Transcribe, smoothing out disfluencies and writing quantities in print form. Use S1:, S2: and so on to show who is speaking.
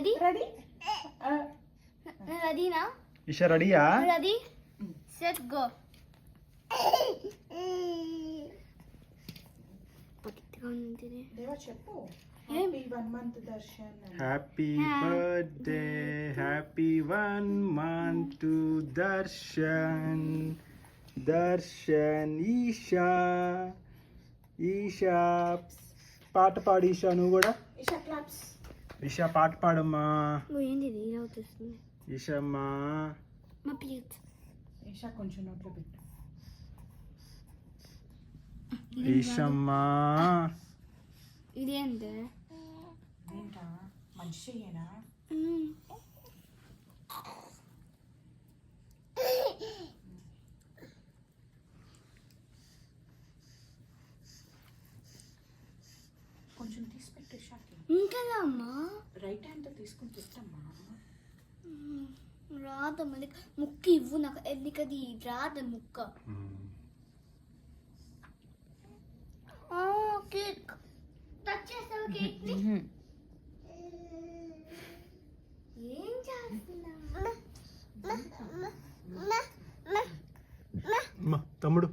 S1: Ready
S2: ready
S1: రెడీనా
S3: ఇషా రెడీయా?
S1: Ready set go.
S2: Deva చెప్పు. Happy 1 month Darshan.
S3: Happy birthday, happy 1 month to Darshan. Darshan Isha Isha పాట పాడు ఈషా. నువ్వు కూడా
S2: ఇషా క్లాప్స్.
S3: ఈషా పాట పాడమ్మా.
S1: ఏంది ఇలా అవుతుంది
S3: ఈషమ్మా.
S1: మా ప్లీజ్
S2: ఇషా కొంచెం నోట్లో పెట్టు.
S3: ఈషమ్మా.
S1: ఇదేంటి
S2: ఏంటా మంచి చెయ్యేనా? కొంచెం తీసి పెట్టు ఇషాకి.
S1: ఇంకా అమ్మా
S2: రైట్ హ్యాండ్తో తీసుకుని పెట్టమ్మా.
S1: రాదమ్మా ముక్క ఇవ్వు నాకు. ఎందుకది రాదు ముక్క. కేక్ టచ్ చేస్తావు కేక్ ని. ఏం చేస్తున్నా
S3: తమ్ముడు